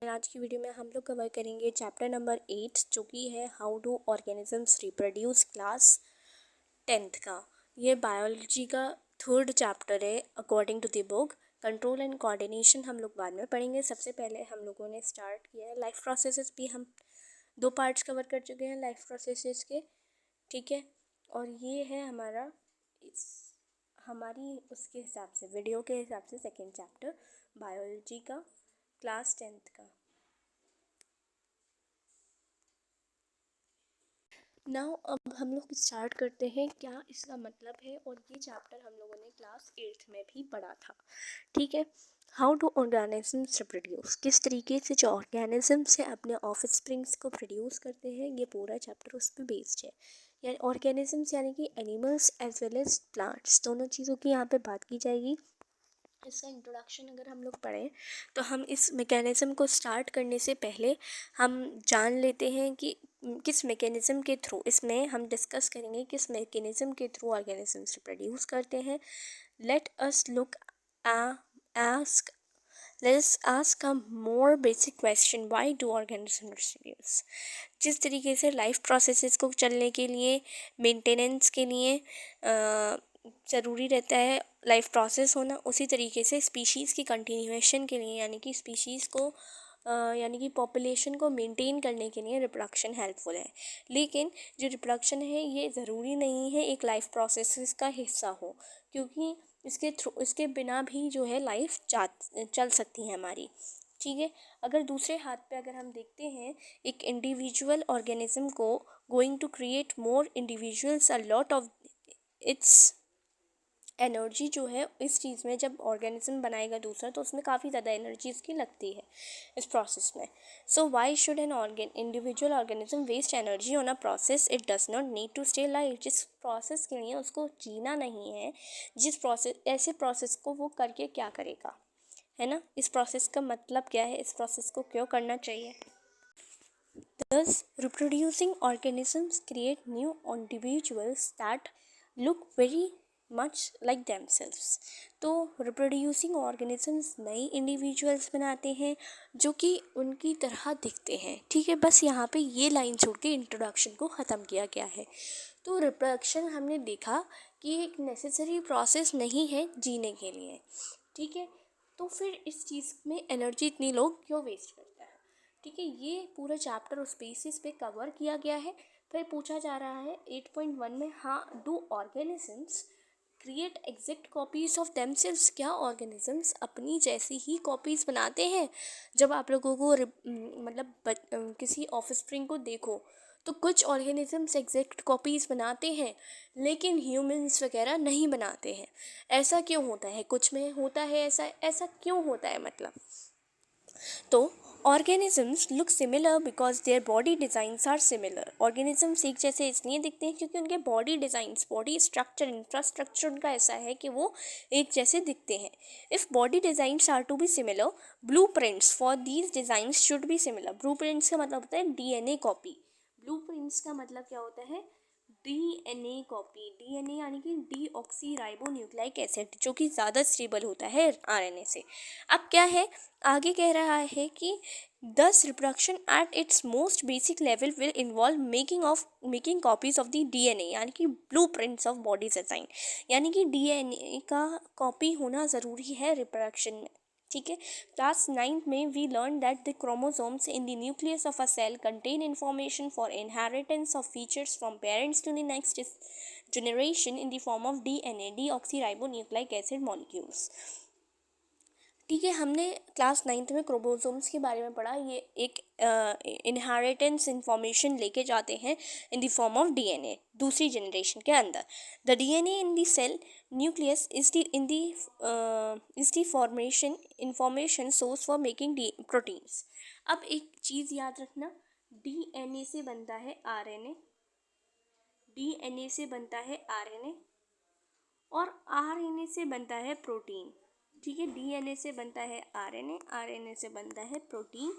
आज की वीडियो में हम लोग कवर करेंगे चैप्टर नंबर 8 जो कि है how do organisms reproduce class 10th का। ये बायोलॉजी का थर्ड चैप्टर है according to the book. Control and coordination हम लोग बाद में पढ़ेंगे। सबसे पहले हम लोगों ने स्टार्ट किया है लाइफ प्रोसेसेस भी हम 2 पार्ट्स कवर कर चुके हैं लाइफ प्रोसेसेस के, ठीक है। और ये है हमारी उसके हिसाब से वीडियो के हिसाब से सेकेंड चैप्टर बायोलॉजी का क्लास 10th का। नाउ अब हम लोग स्टार्ट करते हैं क्या इसका मतलब है, और ये चैप्टर हम लोगों ने क्लास 8th में भी पढ़ा था, ठीक है। हाउ डू ऑर्गेनिजम्स रिप्रोड्यूस, किस तरीके से जो ऑर्गेनिज्म से अपने ऑफस्प्रिंग्स को प्रोड्यूस करते हैं, ये पूरा चैप्टर उस पर बेस्ड है। यानी ऑर्गेनिजम्स यानी कि animals as well as plants, दोनों चीज़ों की यहाँ पे बात की जाएगी। इसका इंट्रोडक्शन अगर हम लोग पढ़ें तो हम इस मैकेनिज़्म को स्टार्ट करने से पहले हम जान लेते हैं कि किस मैकेनिज़्म के थ्रू, इसमें हम डिस्कस करेंगे किस मैकेनिज़्म के थ्रू ऑर्गेनिजम्स रिप्रोड्यूस करते हैं। Let us look ask Let's ask a more basic question. Why do organisms reproduce? जिस तरीके से लाइफ प्रोसेसेस को चलने के लिए, मेंटेनेंस के लिए ज़रूरी रहता है लाइफ प्रोसेस होना, उसी तरीके से स्पीशीज़ की कंटिन्यूएशन के लिए यानी कि स्पीशीज़ को यानी कि पॉपुलेशन को मेंटेन करने के लिए रिप्रोडक्शन हेल्पफुल है। लेकिन जो रिप्रोडक्शन है ये ज़रूरी नहीं है एक लाइफ प्रोसेस का हिस्सा हो, क्योंकि इसके बिना भी जो है लाइफ चल सकती है हमारी, ठीक है। अगर दूसरे हाथ पे अगर हम देखते हैं एक इंडिविजुअल ऑर्गेनिज्म को going to create more individuals a lot of its energy जो है इस चीज़ में, जब ऑर्गेनिज्म बनाएगा दूसरा तो उसमें काफ़ी ज़्यादा एनर्जी इसकी लगती है इस प्रोसेस में। So why should an individual organism waste energy on a process it does not need to stay life, जिस प्रोसेस के लिए उसको जीना नहीं है, जिस प्रोसेस ऐसे प्रोसेस को वो करके क्या करेगा, है ना। इस प्रोसेस का मतलब क्या है, इस प्रोसेस को क्यों करना चाहिए। Thus, reproducing organisms create new individuals that look very much like themselves. तो reproducing organisms नए individuals बनाते हैं जो कि उनकी तरह दिखते हैं, ठीक है। बस यहाँ पे ये लाइन छोड़ के इंट्रोडक्शन को ख़त्म किया गया है। तो रिप्रोडक्शन हमने देखा कि एक नेसेसरी प्रोसेस नहीं है जीने के लिए, ठीक है। तो फिर इस चीज़ में एनर्जी इतनी लोग क्यों वेस्ट करते हैं, ठीक है। ये पूरा चैप्टर उस बेसिस पे कवर किया गया है। फिर पूछा जा रहा है 8.1 में, हाँ do organisms create exact copies of themselves, क्या ऑर्गेनिजम्स अपनी जैसी ही कॉपीज़ बनाते हैं। जब आप लोगों को किसी ऑफस्प्रिंग को देखो तो कुछ ऑर्गेनिजम्स एग्जैक्ट कॉपीज़ बनाते हैं लेकिन ह्यूमंस वगैरह नहीं बनाते हैं। ऐसा क्यों होता है, कुछ में होता है ऐसा, ऐसा क्यों होता है मतलब। तो organisms look similar because their body designs are similar. Organisms एक जैसे इसलिए दिखते हैं क्योंकि उनके body designs, body structure, infrastructure उनका ऐसा है कि वो एक जैसे दिखते हैं। If body designs are to be similar, blue prints for these designs should be similar. Blue prints का मतलब होता है डीएनए कॉपी। ब्लू प्रिंट्स का मतलब क्या होता है, डीएनए कॉपी। डीएनए यानी कि डीऑक्सी राइबो न्यूक्लिक एसिड, जो कि ज़्यादा स्टेबल होता है आरएनए से। अब क्या है, आगे कह रहा है कि दस reproduction at its most basic level will involve making copies of the DNA यानी कि blue prints of body design, यानी कि डीएनए का कॉपी होना ज़रूरी है रिप्रोडक्शन में, ठीक है। क्लास 9th में we learn that the chromosomes in the nucleus of a cell contain information for inheritance of features from parents to the next generation in the form of DNA, deoxyribonucleic acid molecules, ठीक है। हमने class 9th में chromosomes के बारे में पढ़ा। ये एक इनहेरिटेंस इंफॉर्मेशन लेके जाते हैं in the form of DNA दूसरी जनरेशन के अंदर। The DNA in the cell nucleus is the formation information source for making proteins. अब एक चीज़ याद रखना, डीएनए से बनता है आरएनए, डीएनए से बनता है आरएनए, और आरएनए से बनता है प्रोटीन, ठीक है। डीएनए से बनता है आरएनए, आरएनए से बनता है प्रोटीन।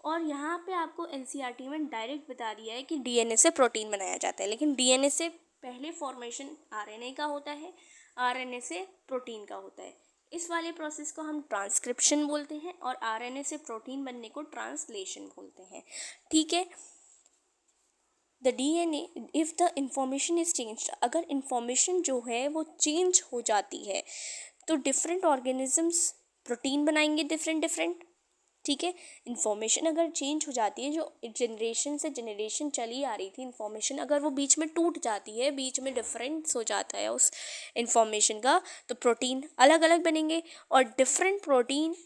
और यहाँ पे आपको एनसीईआरटी में डायरेक्ट बता दिया है कि डीएनए से प्रोटीन बनाया जाता है, लेकिन डीएनए से पहले फॉर्मेशन आरएनए का होता है, आरएनए से प्रोटीन का होता है। इस वाले प्रोसेस को हम ट्रांसक्रिप्शन बोलते हैं और आरएनए से प्रोटीन बनने को ट्रांसलेशन बोलते हैं, ठीक है। The DNA if the information is changed, अगर इंफॉर्मेशन जो है वो चेंज हो जाती है तो डिफरेंट ऑर्गेनिजम्स प्रोटीन बनाएंगे डिफरेंट, ठीक है। इंफॉर्मेशन अगर चेंज हो जाती है, जो जनरेशन से जनरेशन चली आ रही थी इंफॉर्मेशन, अगर वो बीच में टूट जाती है, बीच में डिफरेंस हो जाता है उस इंफॉर्मेशन का, तो प्रोटीन अलग अलग बनेंगे और डिफरेंट प्रोटीन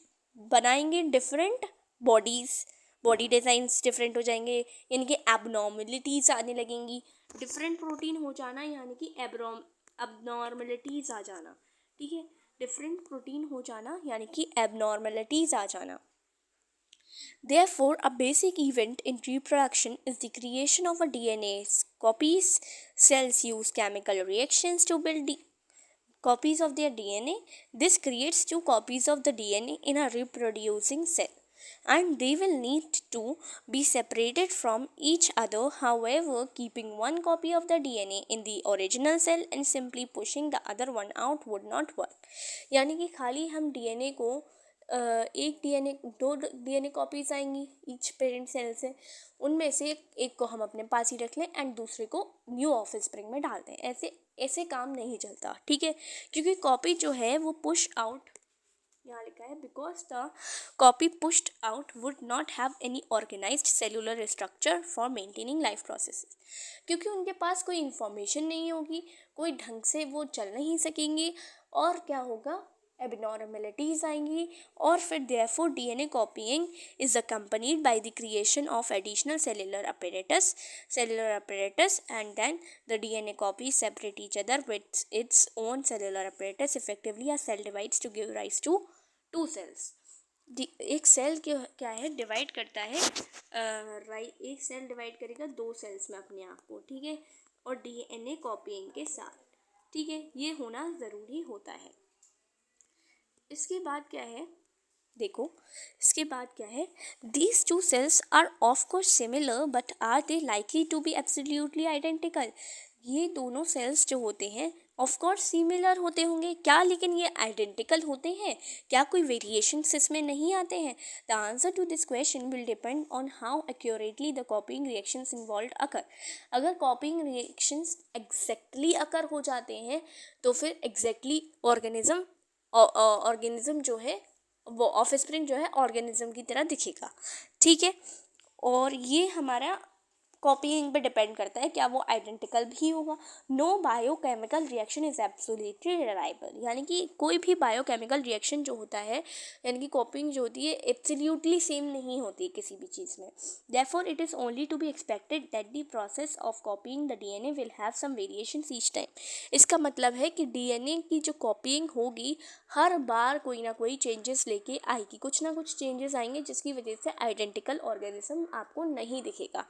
बनाएंगे different bodies, body designs different हो जाएंगे, यानी कि एबनॉर्मलिटीज़ आने लगेंगी। डिफरेंट प्रोटीन हो जाना यानी कि एबनॉर्मलिटीज़ आ जाना, ठीक है। डिफरेंट प्रोटीन हो जाना यानी कि एबनॉर्मलिटीज़ आ जाना। Therefore, a basic event in reproduction is the creation of a DNA copies. Cells use chemical reactions to build copies of their DNA. This creates two copies of the DNA in a reproducing cell, and they will need to be separated from each other. However, keeping one copy of the DNA in the original cell and simply pushing the other one out would not work. यानी कि खाली हम DNA को दो DNA copies आएंगी each parent cell से, उनमें से एक को हम अपने पास ही रख लें एंड दूसरे को न्यू ऑफस्प्रिंग में डाल दें। ऐसे काम नहीं चलता, ठीक है, क्योंकि कॉपी जो है वो पुश आउट, यहाँ लिखा है because the copy pushed out would not have any organised cellular structure for maintaining life processes, क्योंकि उनके पास कोई इंफॉर्मेशन नहीं होगी, कोई ढंग से वो चल नहीं सकेंगे और क्या होगा, एबनॉर्मलिटीज़ आएंगी। और फिर therefore DNA copying is accompanied by the creation of additional cellular apparatus and then the DNA copies separate each other with its own cellular apparatus. Effectively a cell divides to give rise to two cells. एक cell क्या है, divide करता है, एक cell divide करेगा दो sales में अपने आप को, ठीक है, और DNA कॉपीइंग के साथ, ठीक है, ये होना ज़रूरी होता है। इसके बाद क्या है, देखो इसके बाद क्या है, these two cells are of course similar but are they likely to be absolutely identical. ये दोनों सेल्स जो होते हैं ऑफ कोर्स सिमिलर होते होंगे क्या, लेकिन ये आइडेंटिकल होते हैं क्या, कोई वेरिएशंस इसमें नहीं आते हैं। The answer to this question will depend on how accurately the coping reactions involve occur. अगर कॉपिंग रिएक्शंस एग्जैक्टली अकर हो जाते हैं तो फिर एग्जैक्टली ऑर्गेनिज्म जो है वो ऑफस्प्रिंग जो है ऑर्गेनिज्म की तरह दिखेगा, ठीक है। और ये हमारा कॉपीइंग पे डिपेंड करता है, क्या वो आइडेंटिकल भी होगा। No biochemical reaction is absolutely reliable, यानी कि कोई भी बायोकेमिकल रिएक्शन जो होता है, यानी कि कॉपीइंग जो होती है एब्सोल्युटली सेम नहीं होती किसी भी चीज़ में। Therefore it is only to be expected that the process of copying the DNA will have some variations each time. इसका मतलब है कि डीएनए की जो कॉपीइंग होगी हर बार कोई ना कोई चेंजेस लेके आएगी, कुछ ना कुछ चेंजेस आएंगे जिसकी वजह से आइडेंटिकल ऑर्गेनिज्म आपको नहीं दिखेगा,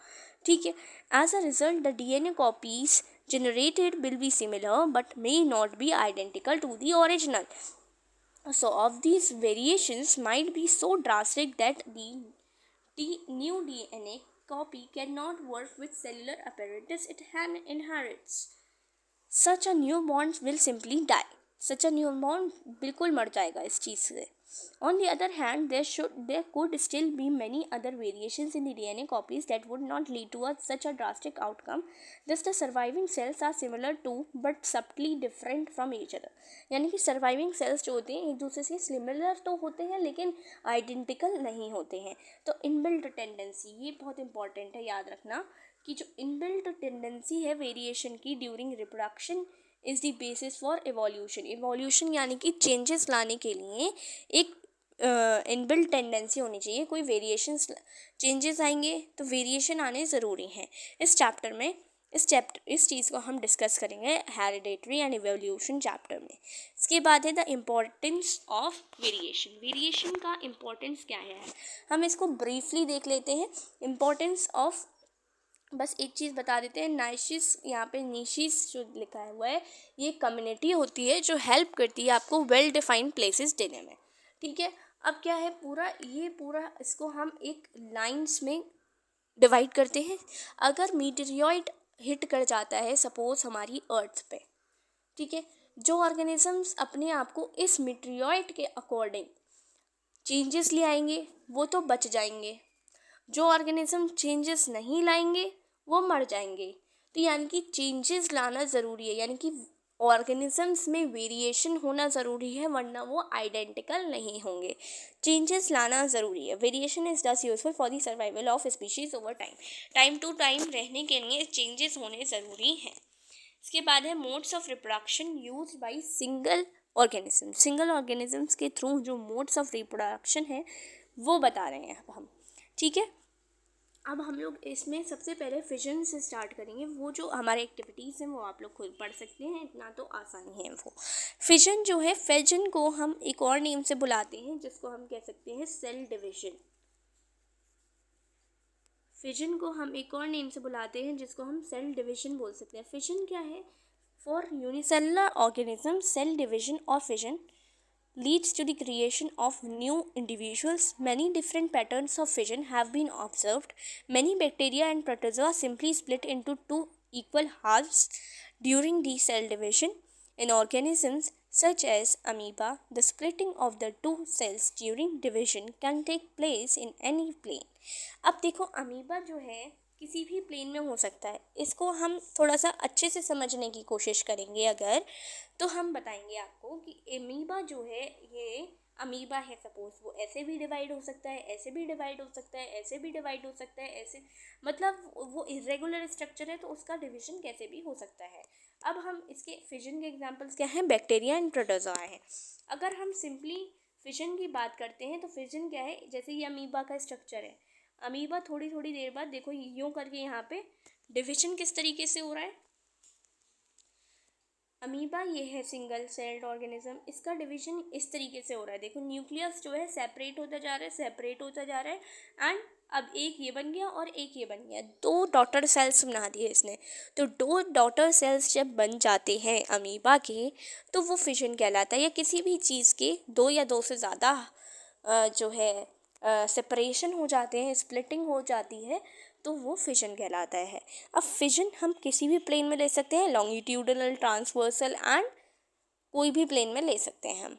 ठीक है। As a result the DNA copies generated will be similar but may not be identical to the original. So of these variations might be so drastic that the new DNA copy cannot work with cellular apparatus it inherits. Such a new bond will simply die. Such a new bond बिल्कुल मर जाएगा इस चीज़ से। On the other hand, there could still be many other variations in the DNA copies that would not lead to such a drastic outcome. Thus, the surviving cells are similar to but subtly different from each other. यानी कि surviving cells जो होते हैं एक दूसरे से similar तो होते हैं लेकिन identical नहीं होते हैं। तो inbuilt tendency ये बहुत important है, याद रखना कि जो इनबिल्ट टेंडेंसी है वेरिएशन की during reproduction is the basis for evolution यानी कि चेंजेस लाने के लिए एक इनबिल्ट टेंडेंसी होनी चाहिए। कोई वेरिएशंस चेंजेस आएंगे तो वेरिएशन आने ज़रूरी हैं। इस चीज़ को हम डिस्कस करेंगे हेरिडेटरी एंड एवोल्यूशन चैप्टर में। इसके बाद है द इम्पोर्टेंस ऑफ वेरिएशन का इम्पोर्टेंस क्या है, हम इसको ब्रीफली देख लेते हैं। इम्पोर्टेंस ऑफ, बस एक चीज़ बता देते हैं, नाइशिस यहाँ पे नीशिस जो लिखा हुआ है ये कम्युनिटी होती है जो हेल्प करती है आपको वेल डिफाइंड प्लेसेस देने में, ठीक है। अब क्या है, पूरा इसको हम एक लाइंस में डिवाइड करते हैं। अगर मीटेरियोइड हिट कर जाता है सपोज हमारी अर्थ पे, ठीक है, जो ऑर्गेनिजम्स अपने आप को इस मीट्रियोइड के अकॉर्डिंग चेंजेस ले आएंगे वो तो बच जाएंगे, जो ऑर्गेनिज्म चेंजेस नहीं लाएंगे वो मर जाएंगे। तो यानी कि चेंजेस लाना ज़रूरी है, यानी कि ऑर्गेनिजम्स में वेरिएशन होना ज़रूरी है, वरना वो आइडेंटिकल नहीं होंगे। चेंजेस लाना ज़रूरी है। Variation is thus useful for the survival of species over time. Time to time रहने के लिए चेंजेस होने ज़रूरी हैं। इसके बाद है modes of reproduction use by single organism. Single organisms के थ्रू जो मोड्स ऑफ रिप्रोडक्शन है वो बता रहे हैं अब हम। ठीक है, अब हम लोग इसमें सबसे पहले फिजन से स्टार्ट करेंगे। वो जो हमारे एक्टिविटीज़ हैं वो आप लोग खुद पढ़ सकते हैं, इतना तो आसानी है वो। फिजन जो है, फिजन को हम एक और नेम से बुलाते हैं जिसको हम कह सकते हैं सेल डिविजन। फिजन को हम एक और नेम से बुलाते हैं जिसको हम सेल डिविजन बोल सकते हैं। फिजन क्या है? For unicellular organism cell division और fission leads to the creation of new individuals. Many different patterns of fission have been observed. Many bacteria and protozoa simply split into two equal halves during the cell division. In organisms such as amoeba, the splitting of the two cells during division can take place in any plane. अब देखो, amoeba जो है किसी भी plane में हो सकता है। इसको हम थोड़ा सा अच्छे से समझने की कोशिश करेंगे अगर, तो हम बताएंगे आपको कि अमीबा जो है, ये अमीबा है सपोज, वो ऐसे भी डिवाइड हो सकता है, ऐसे भी डिवाइड हो सकता है, ऐसे भी डिवाइड हो सकता है, ऐसे, मतलब वो इरेगुलर स्ट्रक्चर है तो उसका डिवीजन कैसे भी हो सकता है। अब हम इसके फिजन के एग्जांपल्स क्या हैं? बैक्टीरिया एंड प्रोटोजोआ है। अगर हम सिंपली फिजन की बात करते हैं तो फिजन क्या है? जैसे ये अमीबा का स्ट्रक्चर है, अमीबा थोड़ी थोड़ी देर बाद देखो यूँ करके यहाँ पे डिविजन किस तरीके से हो रहा है। अमीबा ये है सिंगल सेल्ड ऑर्गेनिज्म, इसका डिवीजन इस तरीके से हो रहा है। देखो न्यूक्लियस जो है सेपरेट होता जा रहा है, सेपरेट होता जा रहा है, एंड अब एक ये बन गया और एक ये बन गया, दो डॉटर सेल्स बना दिए इसने। तो दो डॉटर सेल्स जब बन जाते हैं अमीबा के तो वो फिजन कहलाता है। या किसी भी चीज़ के दो या दो से ज़्यादा जो है सेपरेशन हो जाते हैं, स्प्लिटिंग हो जाती है, तो वो फिजन कहलाता है। अब फिजन हम किसी भी प्लेन में ले सकते हैं, लॉन्गिट्यूडनल, ट्रांसवर्सल एंड कोई भी प्लेन में ले सकते हैं हम।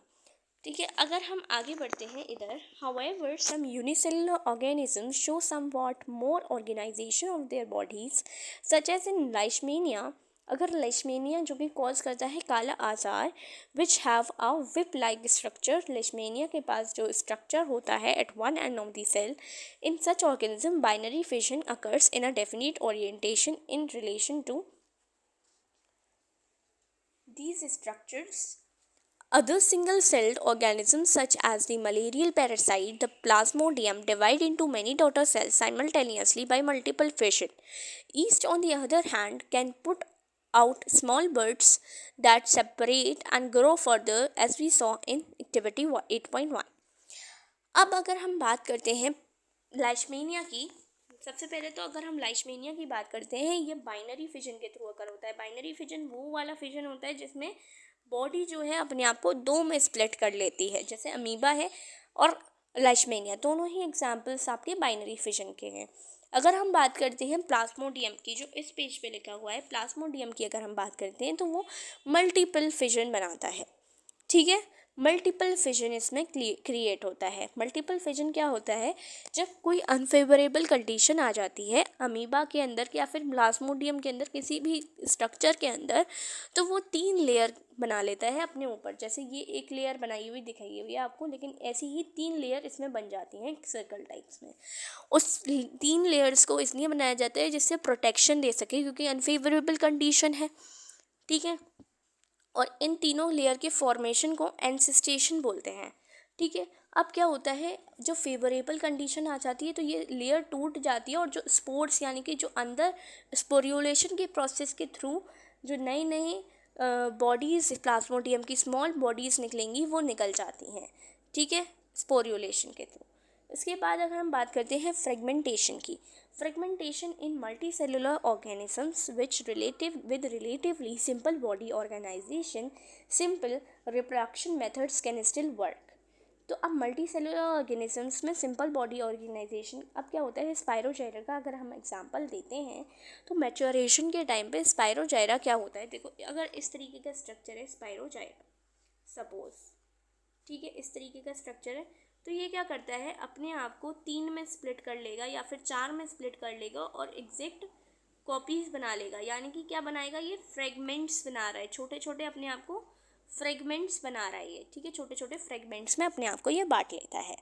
ठीक है, अगर हम आगे बढ़ते हैं इधर, however some unicellular organism show somewhat more organisation of their bodies such as in Leishmania. अगर लाइशमेनिया जो कि कॉज करता है kala azar, which have a whip like structure, Leishmania के पास जो स्ट्रक्चर होता है at one end of the cell, in such organism binary fission occurs in a definite orientation in relation to these structures. Other single-celled organisms such as the malarial parasite, the Plasmodium, divide into many daughter cells simultaneously by multiple fission. Yeast, on the other hand, can put out small buds that separate and grow further, as we saw in activity 8.1. अब अगर हम बात करते हैं लाइशमेनिया की, सबसे पहले तो अगर हम लाइशमेनिया की बात करते हैं, ये बाइनरी फिजन के थ्रू अकर होता है। बाइनरी फिजन वो वाला फिजन होता है जिसमें बॉडी जो है अपने आप को दो में स्प्लिट कर लेती है, जैसे अमीबा है और लाइशमेनिया, दोनों ही एग्जाम्पल्स आपके बाइनरी फिजन के हैं। अगर हम बात करते हैं प्लाज्मोडियम की, जो इस पेज पे लिखा हुआ है, प्लाज्मोडियम की अगर हम बात करते हैं तो वो मल्टीपल फिजन बनाता है। ठीक है, मल्टीपल फिजन इसमें क्रिएट होता है। मल्टीपल फिजन क्या होता है? जब कोई अनफेवरेबल कंडीशन आ जाती है अमीबा के अंदर या फिर प्लाज्मोडियम के अंदर, किसी भी स्ट्रक्चर के अंदर, तो वो 3 लेयर बना लेता है अपने ऊपर। जैसे ये एक लेयर बनाई हुई दिखाई हुई है आपको, लेकिन ऐसी ही 3 लेयर इसमें बन जाती हैं सर्कल टाइप्स में। उस 3 लेयर्स को इसलिए बनाया जाता है जिससे प्रोटेक्शन दे सके, क्योंकि अनफेवरेबल कंडीशन है। ठीक है, और इन तीनों लेयर के फॉर्मेशन को एनसिस्टेशन बोलते हैं। ठीक है, अब क्या होता है, जो फेवरेबल कंडीशन आ जाती है तो ये लेयर टूट जाती है और जो स्पोर्स यानी कि जो अंदर स्पोरियोलेशन के प्रोसेस के थ्रू जो नई नई बॉडीज़ प्लाज्मोडियम की स्मॉल बॉडीज़ निकलेंगी वो निकल जाती हैं। ठीक है, स्पोरियोलेशन के थ्रू। इसके बाद अगर हम बात करते हैं फ्रेगमेंटेशन की, fragmentation in multicellular organisms which relatively simple body organization, simple reproduction methods can still work. तो अब मल्टी सेलुलर ऑर्गेनिजम्स में सिंपल बॉडी ऑर्गेनाइजेशन अब क्या होता है, स्पायरोजाइरा का अगर हम एग्जांपल देते हैं तो मैच्योरेशन के टाइम पे स्पायरोजाइरा क्या होता है, देखो अगर इस तरीके का स्ट्रक्चर है स्पायरोजाइरा सपोज, ठीक है, इस तरीके का स्ट्रक्चर है, तो ये क्या करता है, अपने आप को 3 में स्प्लिट कर लेगा या फिर 4 में स्प्लिट कर लेगा और एग्जैक्ट कॉपीज बना लेगा, यानी कि क्या बनाएगा, ये फ्रेगमेंट्स बना रहा है, छोटे छोटे अपने आप को फ्रेगमेंट्स बना रहा है ये, ठीक है, छोटे छोटे फ्रेगमेंट्स में अपने आप को ये बांट लेता है।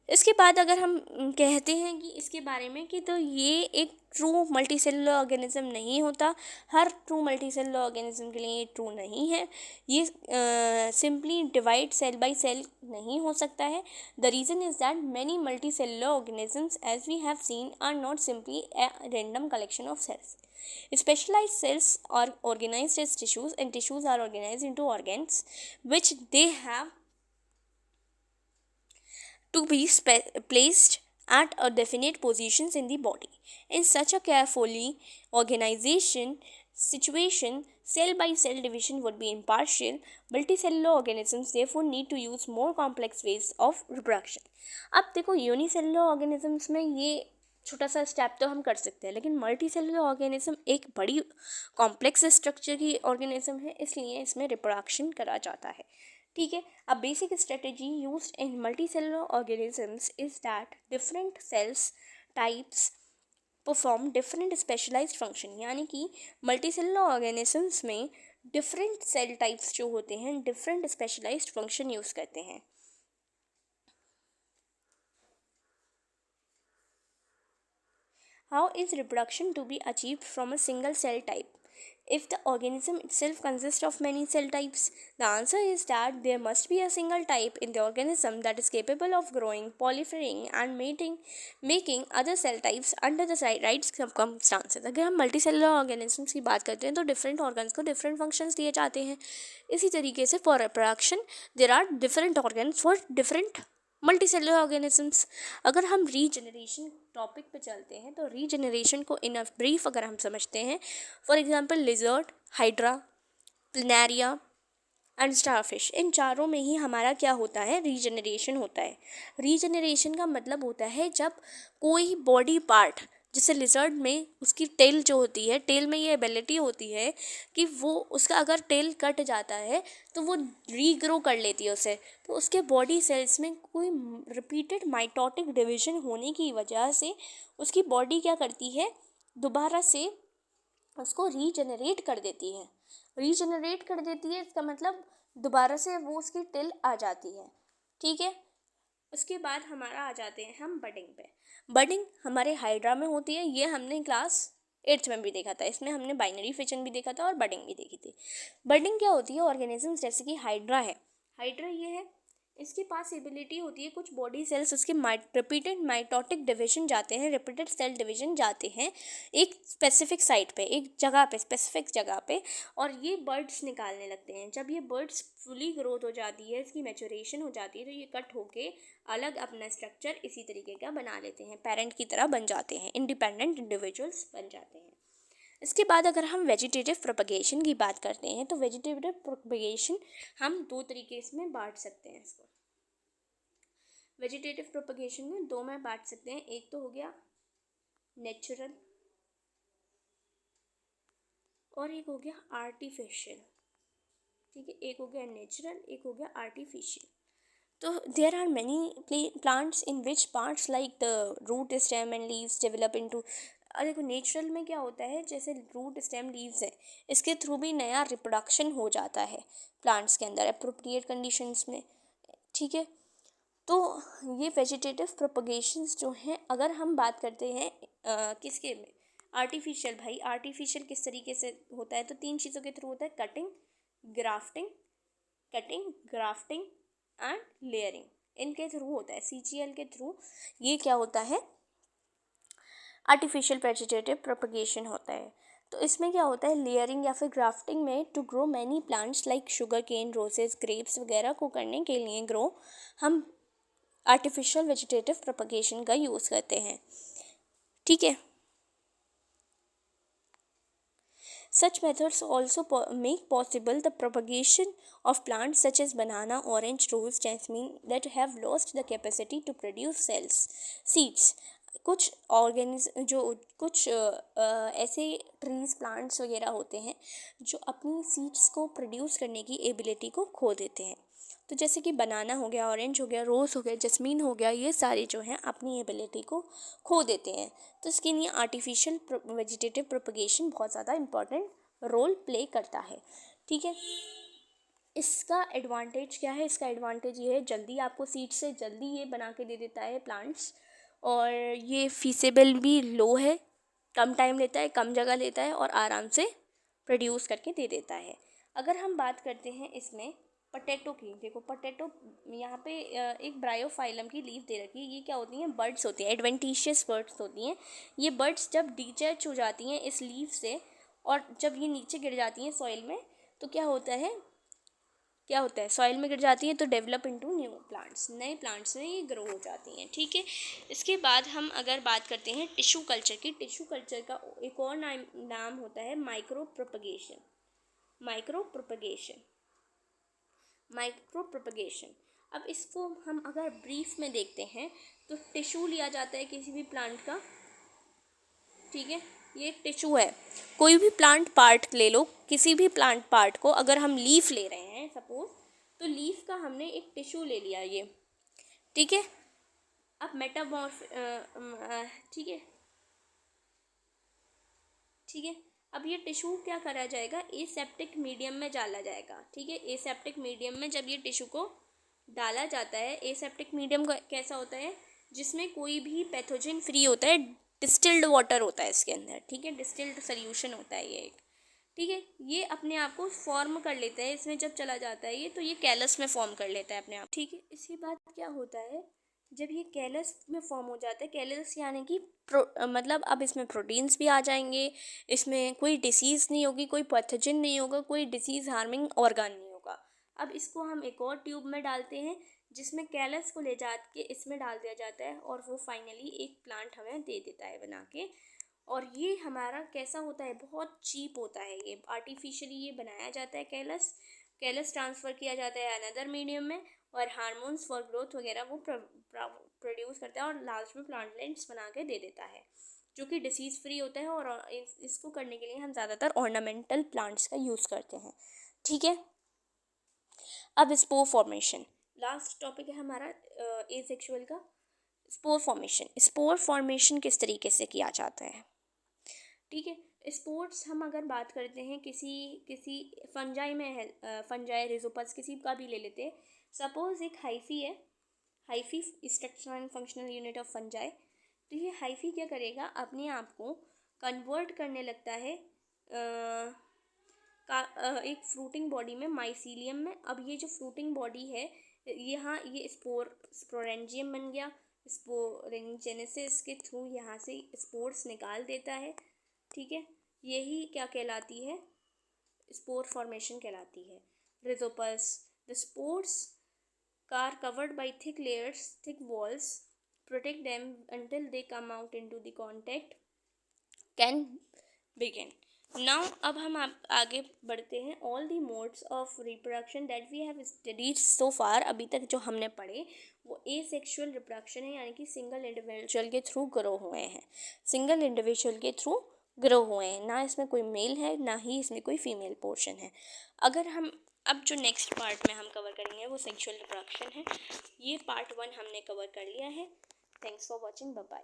इसके बाद अगर हम कहते हैं कि इसके बारे में कि तो ये एक ट्रू मल्टी सेलुलर ऑर्गेनिज्म नहीं होता, हर ट्रू मल्टी सेलुलर ऑर्गेनिज्म के लिए ये ट्रू नहीं है, ये simply divide cell by cell नहीं हो सकता है। The reason is that many multi cellular organisms as we have seen are not simply a random collection of cells. Specialized cells are organized as tissues and tissues are organized into organs which they have to be placed at a definite positions in the body. In such a carefully organization situation, cell by cell division would be impartial. Multicellular organisms therefore need to use more complex ways of reproduction. अब देखो unicellular organisms में ये छोटा सा step तो हम कर सकते हैं, लेकिन मल्टी सेलुलर ऑर्गेनिज्म एक बड़ी कॉम्प्लेक्स स्ट्रक्चर की ऑर्गेनिज्म है, इसलिए इसमें रिप्रोडक्शन करा जाता है, ठीक है। अब basic strategy used in multi cellular organisms is that different cells types perform different specialised function, यानी कि मल्टी सेलुलर ऑर्गेनिजम्स में डिफरेंट सेल टाइप्स जो होते हैं डिफरेंट स्पेशलाइज्ड फंक्शन यूज़ करते हैं। How is reproduction to be achieved from a single cell type if the organism itself consists of many cell types? The answer is that there must be a single type in the organism that is capable of growing, proliferating and making other cell types under the right circumstances. अगर हम multicellular organisms की बात करते हैं तो different organs को different functions दिए जाते हैं। इसी तरीके से for reproduction there are different organs for different multicellular organisms. अगर हम रीजनरेशन टॉपिक पे चलते हैं तो रीजनरेशन को इन अ ब्रीफ अगर हम समझते हैं, for example lizard, hydra, planaria and starfish, इन चारों में ही हमारा क्या होता है, रीजनरेशन होता है। रीजनरेशन का मतलब होता है जब कोई बॉडी पार्ट, जैसे लिजर्ड में उसकी टेल जो होती है, टेल में ये एबिलिटी होती है कि वो उसका अगर टेल कट जाता है तो वो रीग्रो कर लेती है उसे, तो उसके बॉडी सेल्स में कोई रिपीटेड माइटोटिक डिवीजन होने की वजह से उसकी बॉडी क्या करती है, दोबारा से उसको रीजनरेट कर देती है। रीजनरेट कर देती है इसका मतलब दोबारा से वो उसकी टेल आ जाती है, ठीक है। उसके बाद हमारा आ जाते हैं हम बडिंग पे। बडिंग हमारे हाइड्रा में होती है, ये हमने क्लास 8th में भी देखा था, इसमें हमने बाइनरी फिशन भी देखा था और बडिंग भी देखी थी। बडिंग क्या होती है, ऑर्गेनिजम्स जैसे कि हाइड्रा है, हाइड्रा ये है, इसके पास एबिलिटी होती है कुछ बॉडी सेल्स उसके रिपीटेड माइटोटिक डिवीजन जाते हैं, रिपीटेड सेल डिवीजन जाते हैं एक स्पेसिफिक साइट पे, एक जगह पे, स्पेसिफिक जगह पे, और ये बर्ड्स निकालने लगते हैं। जब ये बर्ड्स फुली ग्रोथ हो जाती है, इसकी मैच्योरेशन हो जाती है, तो ये कट होके अलग अपना स्ट्रक्चर इसी तरीके का बना लेते हैं, पेरेंट की तरह बन जाते हैं, इंडिपेंडेंट इंडिविजुअल्स बन जाते हैं। इसके बाद अगर हम वेजिटेटिव प्रोपगेशन की बात करते हैं तो वेजिटेटिव प्रोपगेशन हम 2 तरीके इसमें बांट सकते हैं। इसको वेजिटेटिव प्रोपगेशन में 2 में बांट सकते हैं, एक तो हो गया नेचुरल और एक हो गया आर्टिफिशियल, ठीक है, एक हो गया नेचुरल, एक हो गया आर्टिफिशियल। तो there are many plants in which parts like the root stem and leaves develop into, देखो नेचुरल में क्या होता है, जैसे रूट स्टेम लीव्स है, इसके थ्रू भी नया रिप्रोडक्शन हो जाता है प्लांट्स के अंदर अप्रोप्रिएट कंडीशंस में, ठीक है। तो ये वेजिटेटिव प्रोपगेशंस जो हैं, अगर हम बात करते हैं किसके में, आर्टिफिशियल, भाई आर्टिफिशियल किस तरीके से होता है, तो 3 चीज़ों के थ्रू होता है, कटिंग, ग्राफ्टिंग एंड लेयरिंग, इनके थ्रू होता है, CGL के थ्रू ये क्या होता है, आर्टिफिशियल वेजिटेटिव प्रोपगेशन होता है। तो इसमें क्या होता है, लेयरिंग या फिर ग्राफ्टिंग में to grow many plants like sugar cane, roses, grapes वगैरह को करने के लिए ग्रो हम आर्टिफिशियल वेजिटेटिव प्रोपगेशन का यूज़ करते हैं, ठीक है। Such methods also make possible the propagation of plants such as banana, orange, rose, jasmine that have lost the capacity to produce cells, seeds. कुछ कुछ ऐसे ट्रीज प्लांट्स वगैरह होते हैं जो अपनी सीड्स को प्रोड्यूस करने की एबिलिटी को खो देते हैं। तो जैसे कि बनाना हो गया, ऑरेंज हो गया, रोज़ हो गया, जस्मीन हो गया, ये सारे जो हैं अपनी एबिलिटी को खो देते हैं। तो इसके लिए आर्टिफिशियल वेजिटेटिव प्रोपगेशन बहुत ज़्यादा इम्पॉर्टेंट रोल प्ले करता है। ठीक है, इसका एडवांटेज क्या है? इसका एडवांटेज ये है, जल्दी आपको सीड से जल्दी ये बना के दे देता है प्लांट्स, और ये फीसेबल भी लो है, कम टाइम लेता है, कम जगह लेता है और आराम से प्रोड्यूस करके दे देता है। अगर हम बात करते हैं इसमें पोटैटो की, देखो पोटैटो यहाँ पे एक ब्रायोफाइलम की लीफ दे रखी है। ये क्या होती हैं? बर्ड्स होती हैं, एडवेंटिशियस बर्ड्स होती हैं। ये बर्ड्स जब डिटैच हो जाती हैं इस लीफ से और जब ये नीचे गिर जाती हैं सॉइल में, तो क्या होता है सॉइल में गिर जाती हैं तो डेवलप इनटू न्यू प्लांट्स, नए प्लांट्स में ये ग्रो हो जाती हैं। ठीक है, इसके बाद हम अगर बात करते हैं टिश्यू कल्चर की, टिश्यू कल्चर का एक और नाम होता है माइक्रो प्रोपगेशन। अब इसको हम अगर ब्रीफ में देखते हैं तो टिश्यू लिया जाता है किसी भी प्लांट का। ठीक है, ये एक टिश्यू है। कोई भी प्लांट पार्ट ले लो, किसी भी प्लांट पार्ट को अगर हम लीफ ले रहे हैं सपोज, तो लीफ का हमने एक टिश्यू ले लिया ये। ठीक है, अब ठीक है, अब ये टिश्यू क्या करा जाएगा? एसेप्टिक मीडियम में डाला जाएगा। ठीक है, एसेप्टिक मीडियम में जब ये टिश्यू को डाला जाता है, एसेप्टिक मीडियम कैसा होता है? जिसमें कोई भी पैथोजन फ्री होता है, डिस्टिल्ड वाटर होता है इसके अंदर। ठीक है, डिस्टिल्ड सोल्यूशन होता है ये एक। ठीक है, ये अपने आप को फॉर्म कर लेता है, इसमें जब चला जाता है ये, तो ये कैलस में फॉर्म कर लेता है अपने आप। ठीक है, इसके बाद क्या होता है? जब ये कैलस में फॉर्म हो जाता है, कैलस यानी कि मतलब अब इसमें प्रोटीन्स भी आ जाएंगे, इसमें कोई डिसीज़ नहीं होगी, कोई पैथोजन नहीं होगा, कोई डिसीज़ हार्मिंग ऑर्गन नहीं होगा। अब इसको हम एक और ट्यूब में डालते हैं जिसमें कैलस को ले जा के इसमें डाल दिया जाता है और वो फाइनली एक प्लांट हमें दे देता है बना के। और ये हमारा कैसा होता है? बहुत चीप होता है, ये आर्टिफिशियली ये बनाया जाता है। कैलस ट्रांसफ़र किया जाता है अनदर मीडियम में और हार्मोन्स फॉर ग्रोथ वगैरह वो प्रोड्यूस करता है और लास्ट में प्लांटलेट्स बना के दे देता है, जो कि डिसीज़ फ्री होता है। और इसको करने के लिए हम ज़्यादातर ऑर्नामेंटल प्लांट्स का यूज़ करते हैं। ठीक है, अब स्पोर फॉर्मेशन, लास्ट टॉपिक है हमारा एसेक्सुअल का। स्पोर फॉर्मेशन किस तरीके से किया जाता है? ठीक है, स्पोर्ट्स हम अगर बात करते हैं किसी फंजाई में है, फंजाई रिजोपस किसी का भी ले लेते हैं। सपोज एक हाइफी है, hyphae structural and functional unit of fungi. तो ये हाइफी क्या करेगा? अपने आप को कन्वर्ट करने लगता है एक फ्रूटिंग बॉडी में, माइसीलियम में। अब ये जो फ्रूटिंग बॉडी है, यहाँ ये स्पोरेंजियम बन गया। स्पोरेंजेनेसिस के थ्रू यहाँ से स्पोर्स निकाल देता है। ठीक है, यही क्या कहलाती है? स्पोर फॉर्मेशन कहलाती है। Rhizopus, the spores are covered by thick walls, protect them until they come out into the contact can begin. Now अब हम आगे बढ़ते हैं। All the modes of reproduction that we have studied so far, अभी तक जो हमने पढ़े वो एसेक्सुअल रिप्रोडक्शन है, यानी कि सिंगल इंडिविजुअल के थ्रू ग्रो हुए हैं, ना इसमें कोई मेल है ना ही इसमें कोई फीमेल पोर्शन है। अगर हम अब जो नेक्स्ट पार्ट में हम कवर करेंगे वो सेक्सुअल रिप्रोडक्शन है। ये पार्ट 1 हमने कवर कर लिया है। Thanks for watching, bye bye.